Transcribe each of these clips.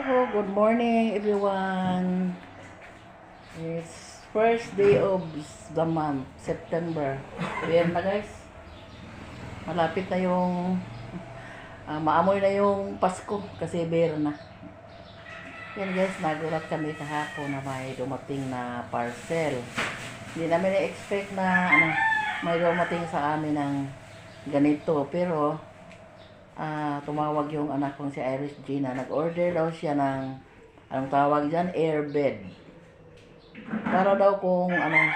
Hello, good morning everyone. It's first day of the month, September. Ayan na guys. Malapit na yung maamoy na yung Pasko kasi beer na. Yan guys, nagulat kami kahapon na may dumating na parcel. Hindi namin na-expect na may dumating sa amin ng ganito, pero tumawag yung anak kong si Iris Gina. Nag-order daw siya ng anong tawag dyan, airbed. Para daw kung anong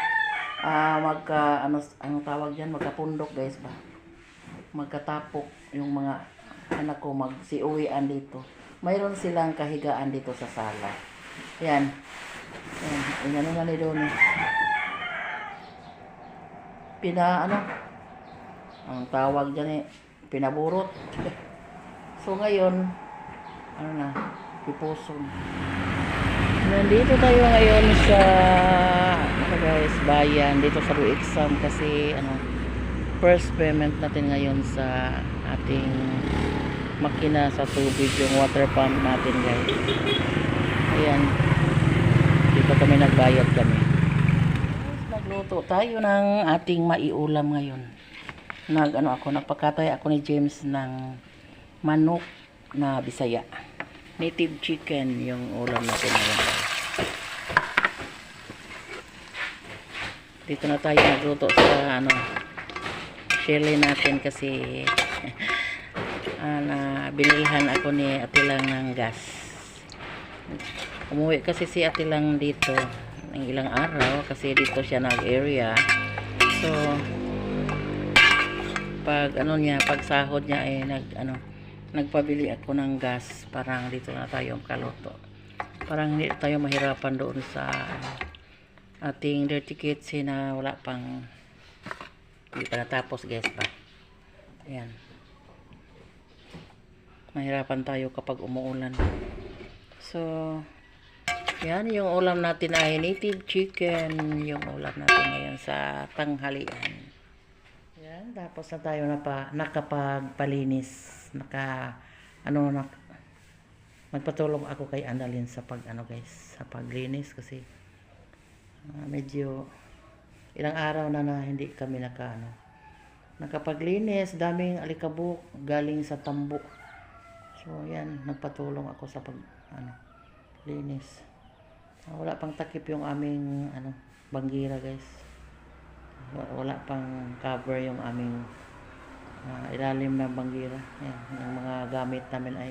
tawag dyan, magkapundok guys ba. Magkatapok yung mga anak ko magsiuwian dito. Mayroon silang kahigaan dito sa sala. Yan. Yan. Yan na ni doon. Ang tawag dyan pinaburot. So ngayon, ipuson. Nandito tayo ngayon sa guys, bayan dito sa Luixam kasi first payment natin ngayon sa ating makina sa tubig, yung water pump natin guys. Ayan, dito kami nagbayad kami. Nagluto tayo ng ating maiulam ngayon. Nagpakatay ako ni James ng manok na Bisaya. Native chicken yung ulam natin ngayon. Dito na tayo nagluto sa chili natin kasi binilhan ako ni Atilang ng gas. Umuwi kasi si Atilang dito ng ilang araw kasi dito siya nag-area. So pag pag sahod niya nagpabili ako ng gas, parang dito na tayo kaluto. Parang hindi tayo mahirapan doon sa ating dirty kitchen na wala pang hindi pa natapos guys ba. Ayan. Mahirapan tayo kapag umuulan. So, yan yung ulam natin ay native chicken. Yung ulam natin ngayon sa tanghalian. Yan, tapos na tayo nakapagpalinis. Nagpatulong ako kay Annalyn sa sa paglinis kasi medyo ilang araw na hindi kami nakapaglinis, daming alikabok galing sa tambo. So yan, nagpatulong ako sa linis. Wala pang takip yung aming banggira guys. Wala pang cover yung aming ilalim ng banggira. Yan, yung mga gamit namin ay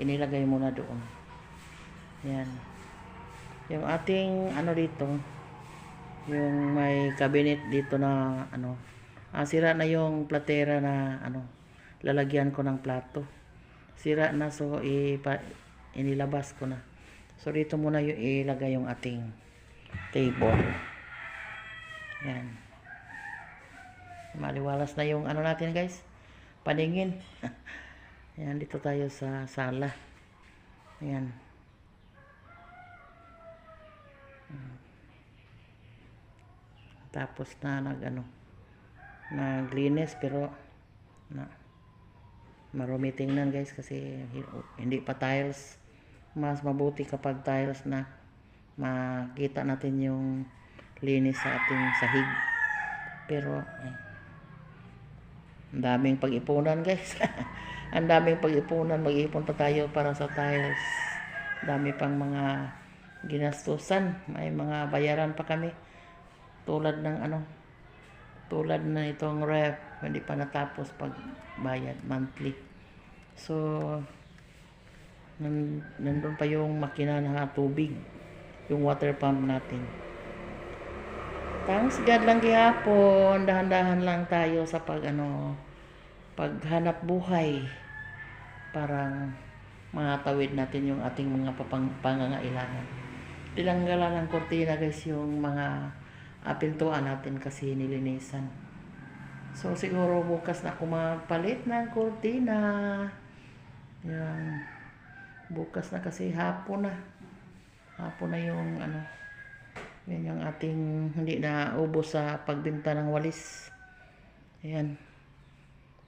inilagay muna doon. Yan. Yung ating dito, yung may cabinet dito na sira na yung platera na lalagyan ko ng plato. Sira na, so inilabas ko na. So dito muna yung ilagay yung ating table. Yan. Maliwalas na yung natin guys, paningin. Yan, dito tayo sa sala. Yan. Tapos na naglinis pero marumi tingnan guys kasi hindi pa tiles. Mas mabuti kapag tiles na makita natin yung linis sa ating sahig. Pero ang daming pag-ipunan guys. Ang daming pag-ipunan, mag-ipon pa tayo para sa tiles. Dami pang mga ginastusan, may mga bayaran pa kami. Tulad na itong ref, hindi pa natapos pag bayad monthly. So nandun pa yung makina na tubig, yung water pump natin. Thanks God lang gihapon, dahan-dahan lang tayo sa paghanap buhay. Parang matawid natin yung ating mga pangangailangan. Tilanggalan ng kortina guys yung mga pintuan natin kasi nilinisan. So siguro bukas na ako magpalit ng kortina. Yan. Bukas na kasi hapon na. Hapon na yung yan yung ating hindi na ubos sa pagbenta ng walis. Ayan.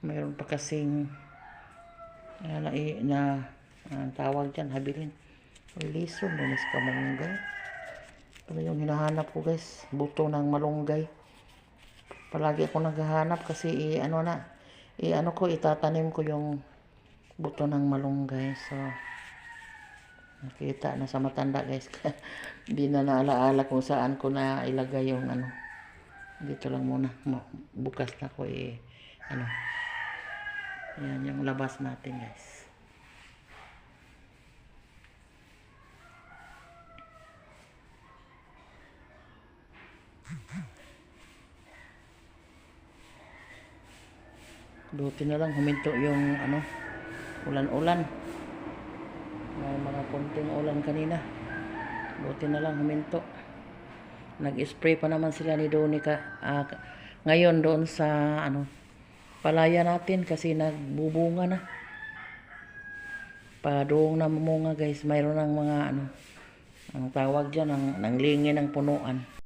Mayroon pa kasing tawag dyan, habilin. Liso, lunes kamunggay. Ito yung hinahanap ko guys. Buto ng malunggay. Palagi ako naghahanap kasi itatanim ko yung buto ng malunggay. So, nakita na sa matanda guys. Hindi na naalaala kung saan ko na ilagay yung dito lang muna. Bukas na ko Ayan yung labas natin guys. Buti na lang huminto yung ulan-ulan. May mga konting ulan kanina. Buti na lang huminto. Nag-spray pa naman sila ni Donica ngayon doon sa palaya natin kasi nagbubunga na. Padung na mamunga guys. Mayroon ng mga ang tawag diyan ng lingin ng punuan.